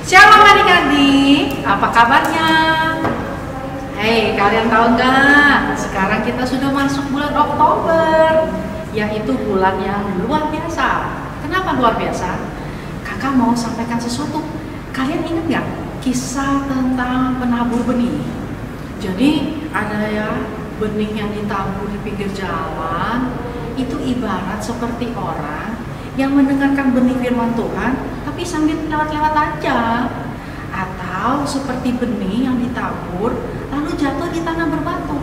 Shalom adik-adik, apa kabarnya? Hei, kalian tahu nggak? Sekarang kita sudah masuk bulan Oktober, yaitu bulan yang luar biasa. Kenapa luar biasa? Kakak mau sampaikan sesuatu. Kalian ingat nggak kisah tentang penabur benih? Jadi ada ya benih yang ditabur di pinggir jalan. Itu ibarat seperti orang yang mendengarkan benih firman Tuhan tapi sambil lewat-lewat aja, atau seperti benih yang ditabur lalu jatuh di tanah berbatu.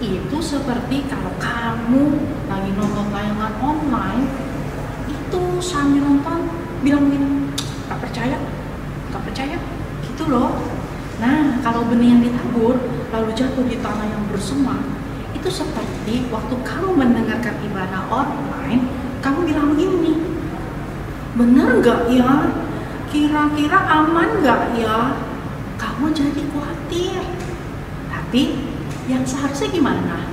Itu seperti kalau kamu lagi nonton tayangan online, itu sambil nonton bilang gini, gak percaya gitu loh. Nah, kalau benih yang ditabur lalu jatuh di tanah yang bersemak, itu seperti waktu kamu mendengarkan ibadah online, kamu bilang begini, bener gak ya? Kira-kira aman gak ya? Kamu jadi khawatir. Tapi yang seharusnya gimana?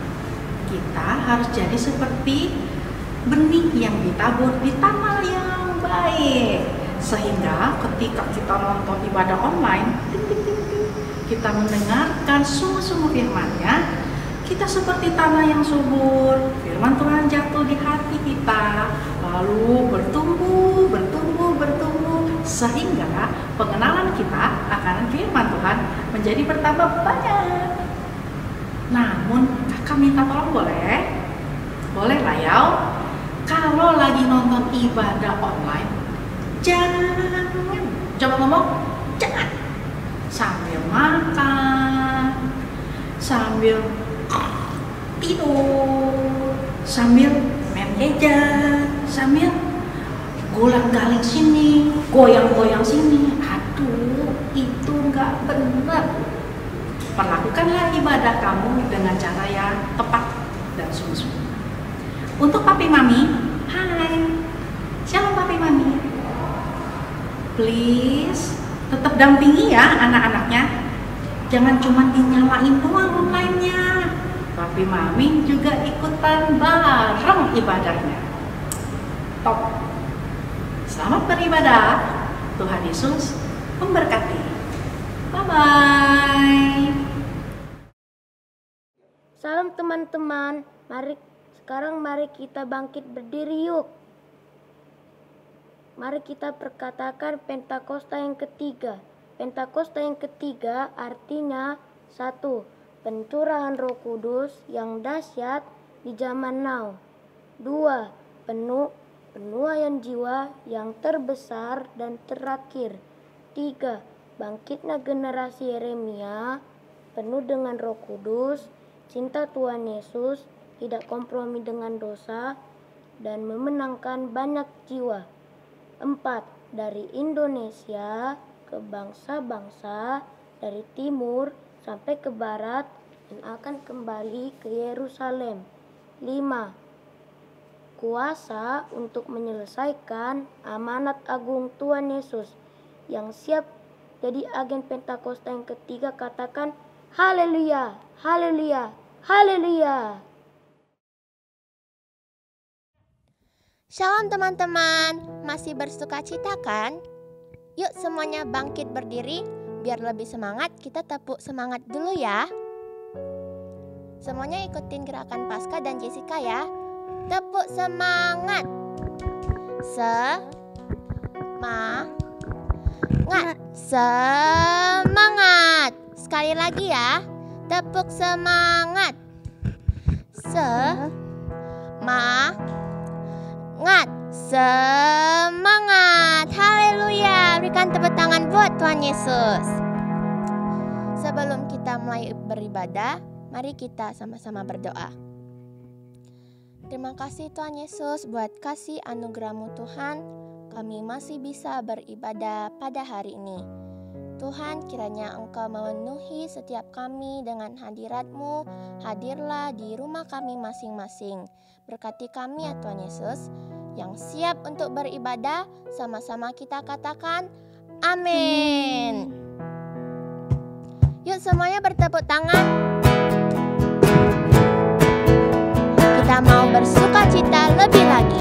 Kita harus jadi seperti benih yang ditabur di tanah yang baik. Sehingga ketika kita nonton ibadah online, kita mendengarkan sungguh-sungguh firman-Nya, kita seperti tanah yang subur. Firman Tuhan jatuh di hati kita, lalu bertumbuh, sehingga pengenalan kita akan firman Tuhan menjadi bertambah banyak. Namun kakak minta tolong boleh? Boleh lah ya. Kalau lagi nonton ibadah online, jangan, coba ngomong, jangan sambil makan, sambil tidur, sambil main gadget, sambil golang-galing sini, goyang-goyang sini. Aduh, itu nggak benar. Perlakukanlah ibadah kamu dengan cara yang tepat dan sungguh-sungguh. Untuk papi mami, hai, shalom papi mami. Please, tetap dampingi ya anak-anaknya. Jangan cuma dinyalain doang online-nya. Papi mami juga ikutan bareng ibadahnya. Top. Selamat beribadah. Tuhan Yesus memberkati. Bye-bye. Salam teman-teman. Mari kita bangkit berdiri yuk. Mari kita perkatakan Pentakosta yang ketiga. Pentakosta yang ketiga artinya 1. Pencurahan Roh Kudus yang dahsyat di zaman now. 2. Penuaian jiwa yang terbesar dan terakhir. 3. Bangkitnya generasi Yeremia penuh dengan Roh Kudus, cinta Tuhan Yesus, tidak kompromi dengan dosa, dan memenangkan banyak jiwa. 4. Dari Indonesia ke bangsa-bangsa, dari timur sampai ke barat, dan akan kembali ke Yerusalem. 5. Kuasa untuk menyelesaikan amanat agung Tuhan Yesus yang siap jadi agen Pentakosta yang ketiga. Katakan haleluya, haleluya, haleluya. Shalom teman-teman, masih bersuka cita kan? Yuk semuanya bangkit berdiri, biar lebih semangat. Kita tepuk semangat dulu ya. Semuanya ikutin gerakan Paskah dan Jessica ya. Tepuk semangat. Semangat. Sekali lagi ya. Tepuk semangat. Semangat. Haleluya. Berikan tepuk tangan buat Tuhan Yesus. Sebelum kita mulai beribadah, mari kita sama-sama berdoa. Terima kasih Tuhan Yesus buat kasih anugerah-Mu Tuhan, kami masih bisa beribadah pada hari ini. Tuhan, kiranya Engkau memenuhi setiap kami dengan hadirat-Mu. Hadirlah di rumah kami masing-masing. Berkati kami ya Tuhan Yesus, yang siap untuk beribadah. Sama-sama kita katakan amin. Yuk semuanya bertepuk tangan. Kita mau bersuka cita lebih lagi.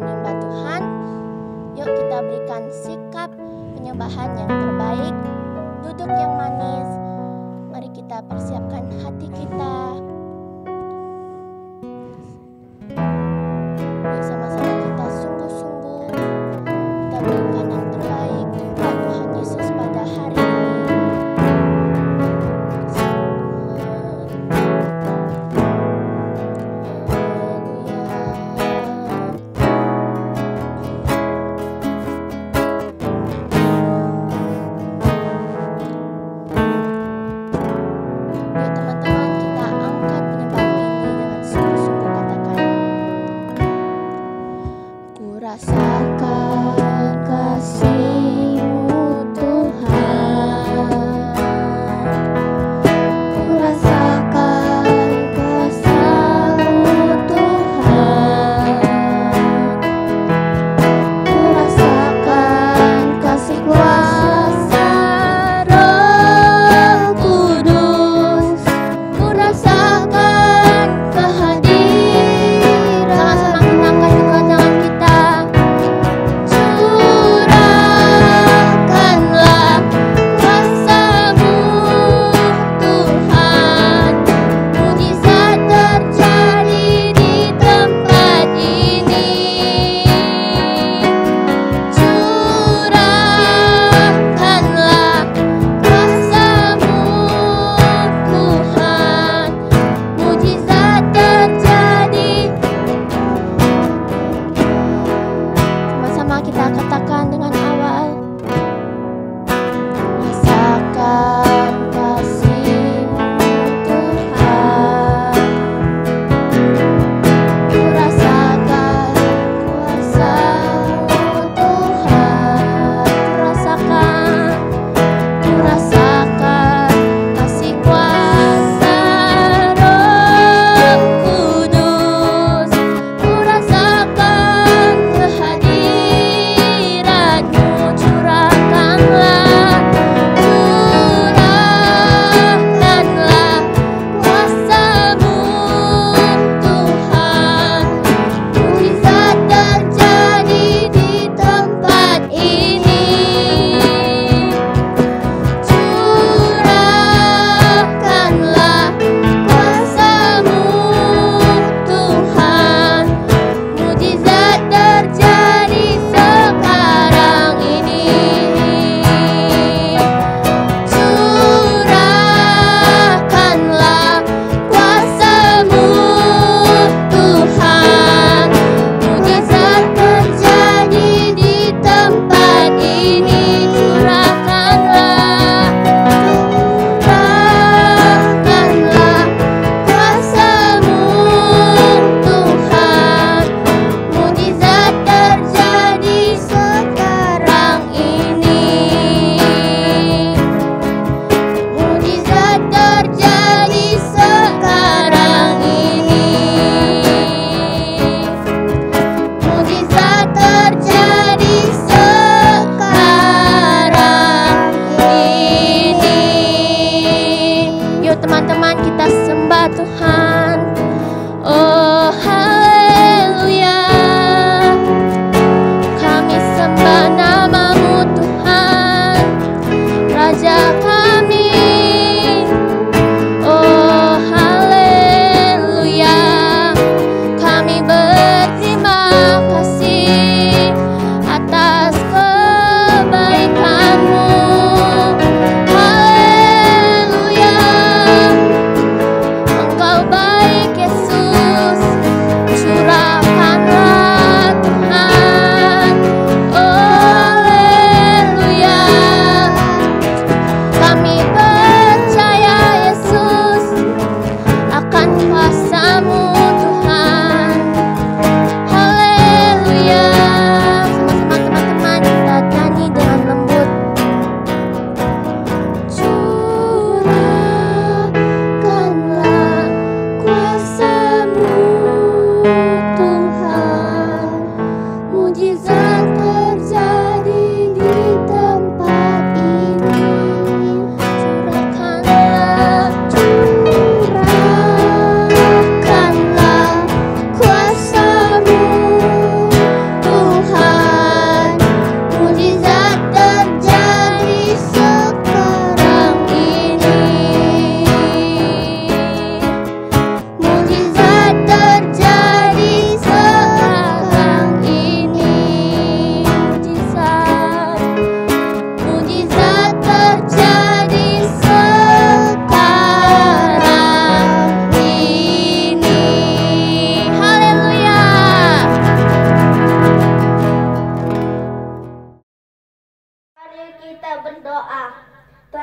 menyembah Tuhan, yuk kita berikan sikap penyembahan yang terbaik, duduk yang manis. Mari kita persiapkan hati kita. Yuk sama-sama kita sungguh-sungguh kita berikan yang terbaik kepada Tuhan Yesus pada hari ini. Yuk teman-teman, kita angkat penyembahan ini dengan sungguh-sungguh, katakan, ku rasakan kasih-Mu Tuhan, ku rasakan kuasa-Mu Tuhan, ku rasakan kasih kuasa Roh Kudus, ku rasakan kehadiran. Sama-sama kita angkat kedua tangan kita. Curahkanlah kuasa-Mu Tuhan, mujizat terjadi di tempat ini. Curahkanlah kuasa-Mu Tuhan, mujizat terjadi. Sama-sama kita katakan dengan awal. Rasakan kasih-Mu Tuhan, ku rasakan kuasa-Mu Tuhan, ku rasakan kasih kuasa Roh Kudus, ku rasakan kehadiran-Mu.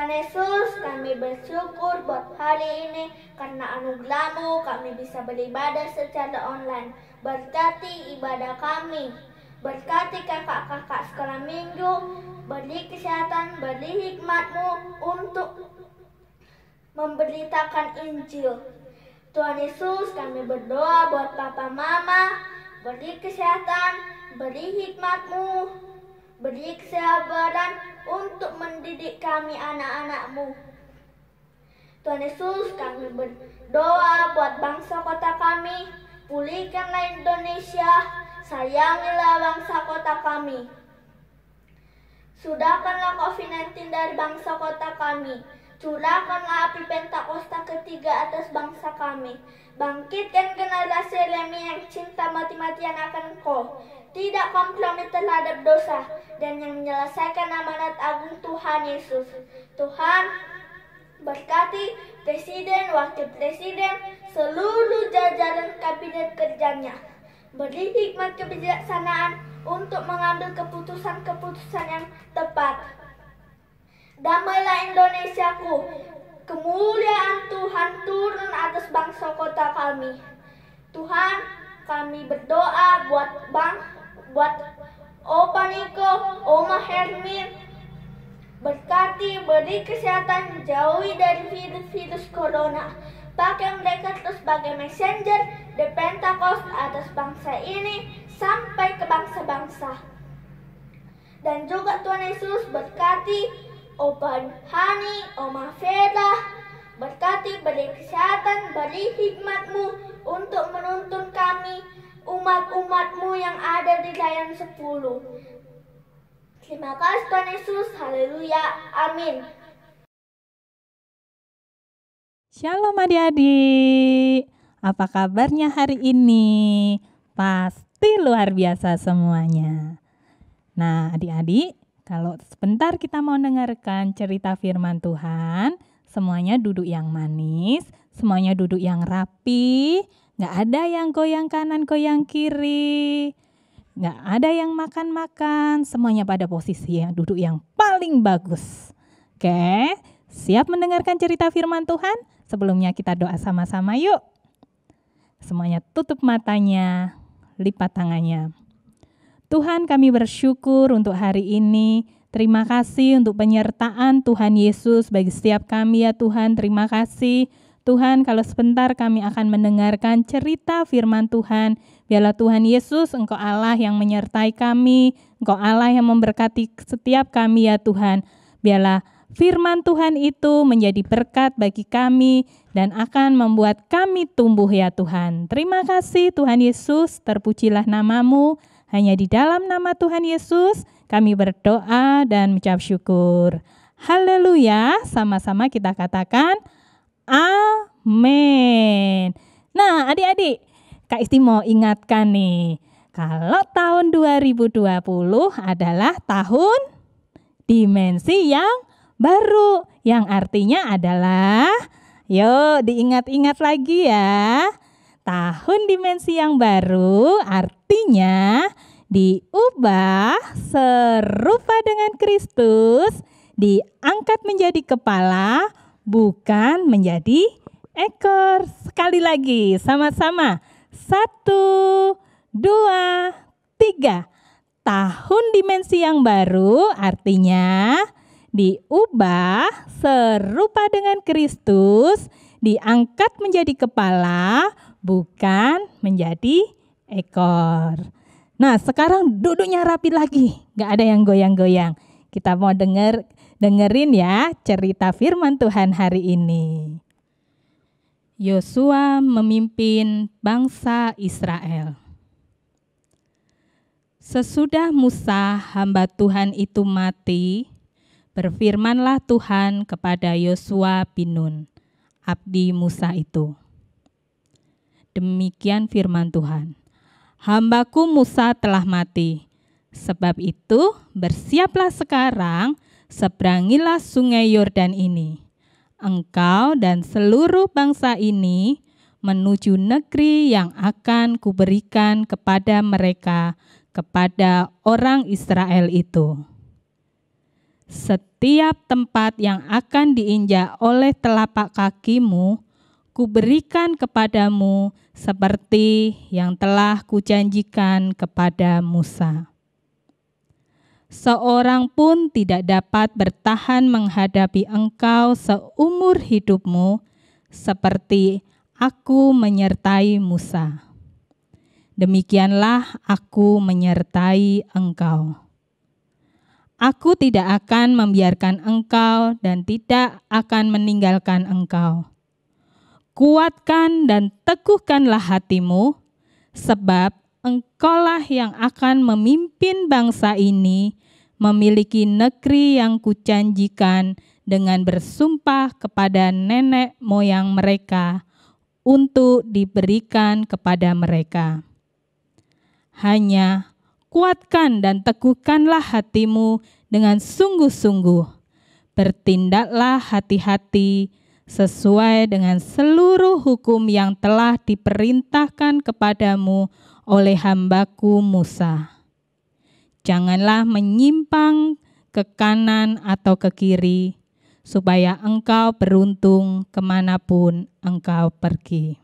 Tuhan Yesus, kami bersyukur buat hari ini karena anugerah-Mu kami bisa beribadah secara online. Berkati ibadah kami, berkati kakak-kakak sekolah minggu, beri kesehatan, beri hikmat-Mu untuk memberitakan Injil. Tuhan Yesus, kami berdoa buat papa mama, beri kesehatan, beri hikmat-Mu, beri kesabaran untuk mendidik kami anak-anak-Mu. Tuhan Yesus, kami berdoa buat bangsa kota kami, pulihkanlah Indonesia, sayangilah bangsa kota kami. Sudahkanlah COVID-19 dari bangsa kota kami. Curahkanlah api Pentakosta ketiga atas bangsa kami. Bangkitkan generasi Remi yang cinta mati-matian akan Engkau, tidak kompromi terhadap dosa, dan yang menyelesaikan amanat agung Tuhan Yesus. Tuhan, berkati Presiden, Wakil Presiden, seluruh jajaran kabinet kerjanya. Beri hikmat kebijaksanaan untuk mengambil keputusan-keputusan yang tepat. Damailah Indonesiaku. Kemuliaan Tuhan turun atas bangsa kota kami. Tuhan, kami berdoa buat Opa Niko, Oma Hermin. Berkati, beri kesehatan, jauhi dari virus-virus corona. Pakai mereka terus sebagai messenger di Pentakost atas bangsa ini sampai ke bangsa-bangsa. Dan juga Tuhan Yesus berkati Opa Hani, Oma Vera, berkati, beri kesehatan, beri hikmat-Mu untuk menuntun kami, umat-umat-Mu yang ada di Layan 10. Terima kasih Tuhan Yesus, haleluya, amin. Shalom adik-adik, apa kabarnya hari ini? Pasti luar biasa semuanya. Nah adik-adik, kalau sebentar kita mau dengarkan cerita firman Tuhan, semuanya duduk yang manis, semuanya duduk yang rapi, gak ada yang goyang kanan, goyang kiri, gak ada yang makan-makan, semuanya pada posisi yang duduk yang paling bagus. Oke, siap mendengarkan cerita firman Tuhan? Sebelumnya kita doa sama-sama yuk. Semuanya tutup matanya, lipat tangannya. Tuhan, kami bersyukur untuk hari ini. Terima kasih untuk penyertaan Tuhan Yesus bagi setiap kami ya Tuhan. Terima kasih Tuhan, kalau sebentar kami akan mendengarkan cerita firman Tuhan. Biarlah Tuhan Yesus, Engkau Allah yang menyertai kami, Engkau Allah yang memberkati setiap kami ya Tuhan. Biarlah firman Tuhan itu menjadi berkat bagi kami dan akan membuat kami tumbuh ya Tuhan. Terima kasih Tuhan Yesus, terpujilah nama-Mu. Hanya di dalam nama Tuhan Yesus kami berdoa dan mengucap syukur. Haleluya, sama-sama kita katakan amin. Nah adik-adik, Kak Isti mau ingatkan nih, kalau tahun 2020 adalah tahun dimensi yang baru, yang artinya adalah, yuk diingat-ingat lagi ya. Tahun dimensi yang baru artinya diubah serupa dengan Kristus, diangkat menjadi kepala, bukan menjadi ekor. Sekali lagi, sama-sama. 1, 2, 3. Tahun dimensi yang baru artinya diubah serupa dengan Kristus, diangkat menjadi kepala, bukan menjadi ekor. Nah sekarang duduknya rapi lagi, gak ada yang goyang-goyang. Kita mau dengerin ya cerita firman Tuhan hari ini. Yosua memimpin bangsa Israel. Sesudah Musa hamba Tuhan itu mati, berfirmanlah Tuhan kepada Yosua bin Nun, abdi Musa itu. Demikian firman Tuhan, hambaku Musa telah mati. Sebab itu bersiaplah sekarang, seberangilah sungai Yordan ini. Engkau dan seluruh bangsa ini menuju negeri yang akan kuberikan kepada mereka, kepada orang Israel itu. Setiap tempat yang akan diinjak oleh telapak kakimu, kuberikan kepadamu seperti yang telah kujanjikan kepada Musa. Seorang pun tidak dapat bertahan menghadapi engkau seumur hidupmu, seperti aku menyertai Musa. Demikianlah aku menyertai engkau. Aku tidak akan membiarkan engkau dan tidak akan meninggalkan engkau. Kuatkan dan teguhkanlah hatimu, sebab engkaulah yang akan memimpin bangsa ini memiliki negeri yang kujanjikan dengan bersumpah kepada nenek moyang mereka untuk diberikan kepada mereka. Hanya kuatkan dan teguhkanlah hatimu dengan sungguh-sungguh. Bertindaklah hati-hati sesuai dengan seluruh hukum yang telah diperintahkan kepadamu oleh hambaku Musa. Janganlah menyimpang ke kanan atau ke kiri, supaya engkau beruntung kemanapun engkau pergi.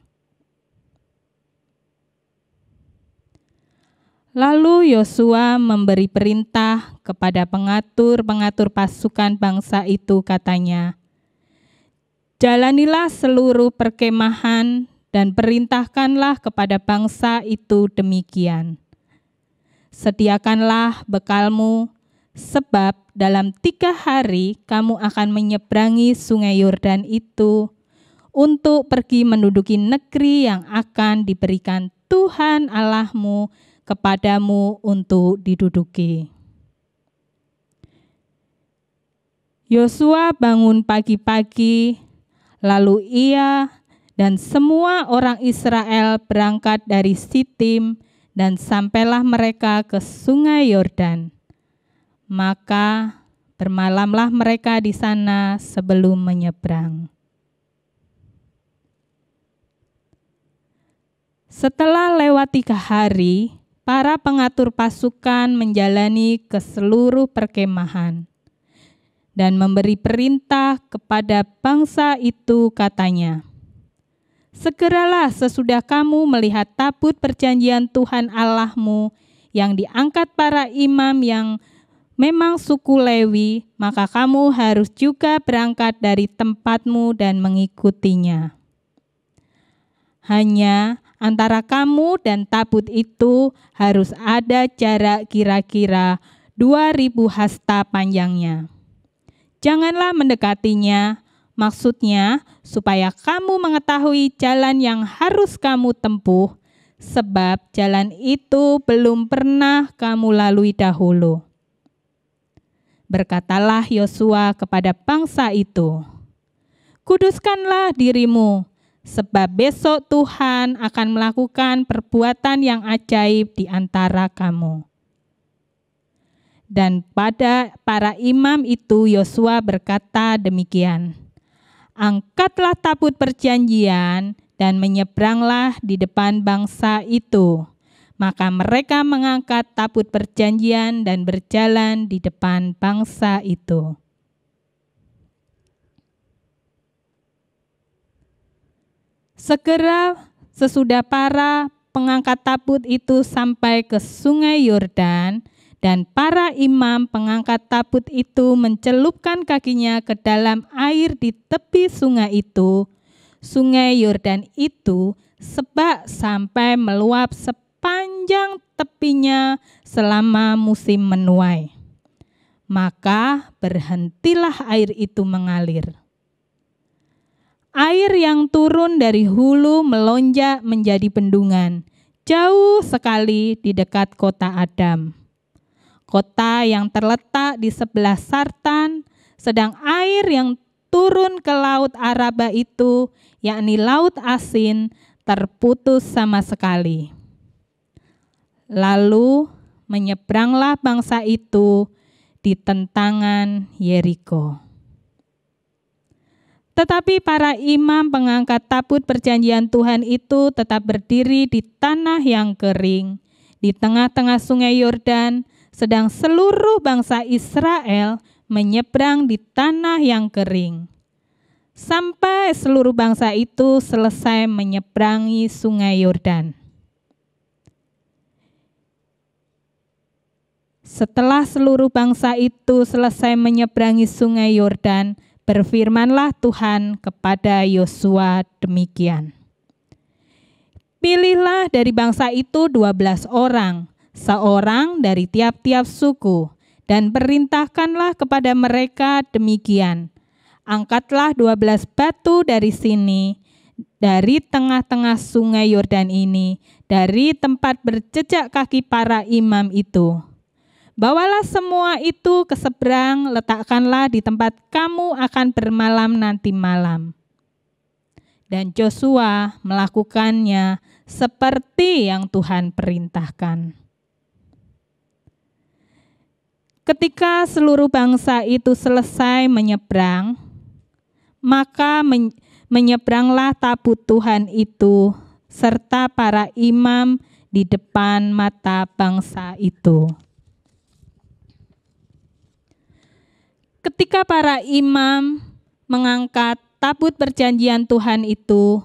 Lalu Yosua memberi perintah kepada pengatur-pengatur pasukan bangsa itu, katanya, "Jalanilah seluruh perkemahan dan perintahkanlah kepada bangsa itu demikian. Sediakanlah bekalmu, sebab dalam 3 hari kamu akan menyeberangi sungai Yordan itu untuk pergi menduduki negeri yang akan diberikan Tuhan Allahmu kepadamu untuk diduduki." Yosua bangun pagi-pagi, lalu ia dan semua orang Israel berangkat dari Sitim dan sampailah mereka ke sungai Yordan. Maka bermalamlah mereka di sana sebelum menyeberang. Setelah lewat 3 hari, para pengatur pasukan menjalani ke seluruh perkemahan dan memberi perintah kepada bangsa itu, katanya, "Segeralah sesudah kamu melihat tabut perjanjian Tuhan Allahmu yang diangkat para imam yang memang suku Lewi, maka kamu harus juga berangkat dari tempatmu dan mengikutinya. Hanya antara kamu dan tabut itu harus ada jarak kira-kira 2000 hasta panjangnya. Janganlah mendekatinya, maksudnya supaya kamu mengetahui jalan yang harus kamu tempuh, sebab jalan itu belum pernah kamu lalui dahulu." Berkatalah Yosua kepada bangsa itu, "Kuduskanlah dirimu, sebab besok Tuhan akan melakukan perbuatan yang ajaib di antara kamu." Dan pada para imam itu Yosua berkata demikian, "Angkatlah tabut perjanjian dan menyeberanglah di depan bangsa itu." Maka mereka mengangkat tabut perjanjian dan berjalan di depan bangsa itu. Segera sesudah para pengangkat tabut itu sampai ke sungai Yordan, dan para imam pengangkat tabut itu mencelupkan kakinya ke dalam air di tepi sungai itu, sungai Yordan itu sebak sampai meluap sepanjang tepinya selama musim menuai. Maka berhentilah air itu mengalir. Air yang turun dari hulu melonjak menjadi bendungan, jauh sekali di dekat kota Adam, kota yang terletak di sebelah Sartan, sedang air yang turun ke laut Araba itu, yakni laut asin, terputus sama sekali. Lalu menyeberanglah bangsa itu di tentangan Yeriko. Tetapi para imam pengangkat tabut perjanjian Tuhan itu tetap berdiri di tanah yang kering, di tengah-tengah sungai Yordan, sedang seluruh bangsa Israel menyeberang di tanah yang kering, sampai seluruh bangsa itu selesai menyeberangi sungai Yordan. Setelah seluruh bangsa itu selesai menyeberangi sungai Yordan, berfirmanlah Tuhan kepada Yosua demikian. Pilihlah dari bangsa itu 12 orang, seorang dari tiap-tiap suku, dan perintahkanlah kepada mereka demikian. Angkatlah 12 batu dari sini, dari tengah-tengah sungai Yordan ini, dari tempat berjejak kaki para imam itu. Bawalah semua itu ke seberang, letakkanlah di tempat kamu akan bermalam nanti malam. Dan Yosua melakukannya seperti yang Tuhan perintahkan. Ketika seluruh bangsa itu selesai menyeberang, maka menyeberanglah tabut Tuhan itu serta para imam di depan mata bangsa itu. Ketika para imam mengangkat tabut perjanjian Tuhan itu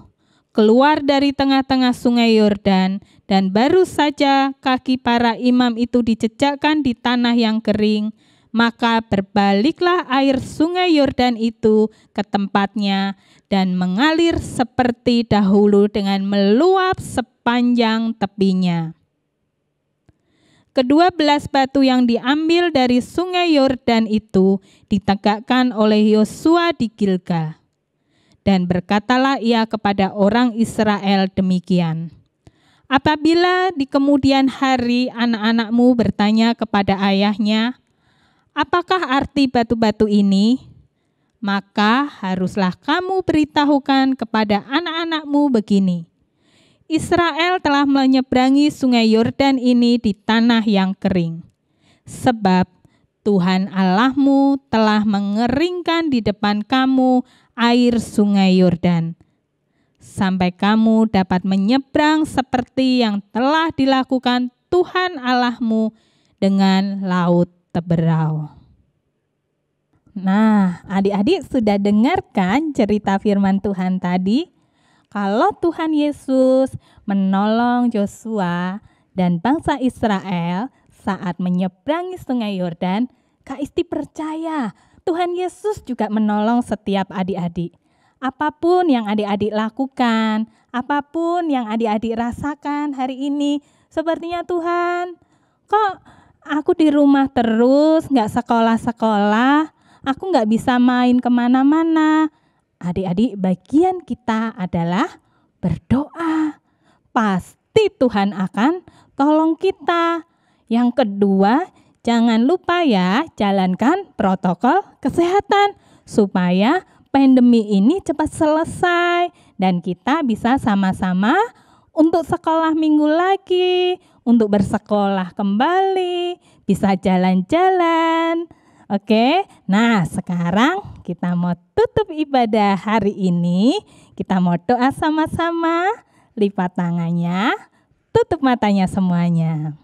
keluar dari tengah-tengah sungai Yordan, dan baru saja kaki para imam itu dijejakkan di tanah yang kering, maka berbaliklah air sungai Yordan itu ke tempatnya dan mengalir seperti dahulu dengan meluap sepanjang tepinya. Ke-12 batu yang diambil dari sungai Yordan itu ditegakkan oleh Yosua di Gilgal. Dan berkatalah ia kepada orang Israel demikian. Apabila di kemudian hari anak-anakmu bertanya kepada ayahnya, apakah arti batu-batu ini? Maka haruslah kamu beritahukan kepada anak-anakmu begini. Israel telah menyeberangi sungai Yordan ini di tanah yang kering. Sebab Tuhan Allahmu telah mengeringkan di depan kamu air sungai Yordan, sampai kamu dapat menyeberang seperti yang telah dilakukan Tuhan Allahmu dengan laut teberau. Nah, adik-adik sudah dengarkan cerita firman Tuhan tadi? Kalau Tuhan Yesus menolong Yosua dan bangsa Israel saat menyeberangi sungai Yordan, Kak Isti percaya Tuhan Yesus juga menolong setiap adik-adik. Apapun yang adik-adik lakukan, apapun yang adik-adik rasakan hari ini, sepertinya Tuhan, kok aku di rumah terus, nggak sekolah-sekolah, aku nggak bisa main kemana-mana. Adik-adik, bagian kita adalah berdoa. Pasti Tuhan akan tolong kita. Yang kedua, jangan lupa ya, jalankan protokol kesehatan supaya pandemi ini cepat selesai dan kita bisa sama-sama untuk sekolah minggu lagi, untuk bersekolah kembali, bisa jalan-jalan. Oke, nah sekarang kita mau tutup ibadah hari ini. Kita mau doa sama-sama, lipat tangannya, tutup matanya semuanya.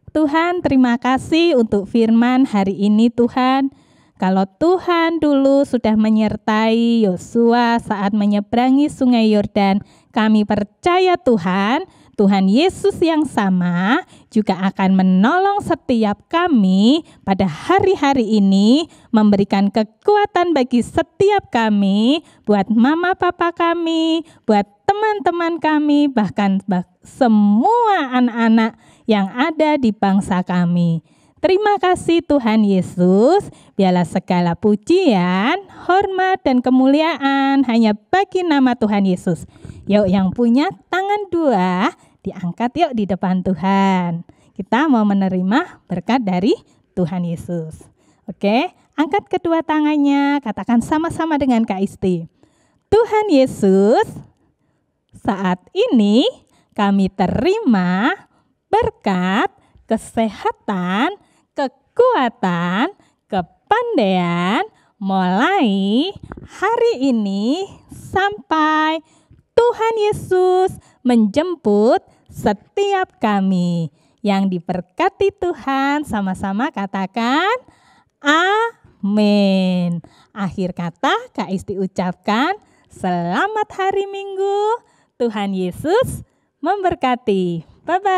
Tuhan, terima kasih untuk firman hari ini Tuhan. Kalau Tuhan dulu sudah menyertai Yosua saat menyeberangi sungai Yordan, kami percaya Tuhan, Tuhan Yesus yang sama juga akan menolong setiap kami pada hari-hari ini, memberikan kekuatan bagi setiap kami, buat mama papa kami, buat teman-teman kami, bahkan semua anak-anak yang ada di bangsa kami. Terima kasih Tuhan Yesus, biarlah segala pujian, hormat, dan kemuliaan hanya bagi nama Tuhan Yesus. Yuk yang punya tangan dua, diangkat yuk di depan Tuhan. Kita mau menerima berkat dari Tuhan Yesus. Oke, angkat kedua tangannya, katakan sama-sama dengan Kak Isti. Tuhan Yesus, saat ini kami terima berkat, kesehatan, kekuatan, kepandaian mulai hari ini sampai Tuhan Yesus menjemput setiap kami. yang diberkati Tuhan. Sama-sama katakan amin. Akhir kata Kak Isti ucapkan selamat hari Minggu. Tuhan Yesus memberkati. Bye-bye.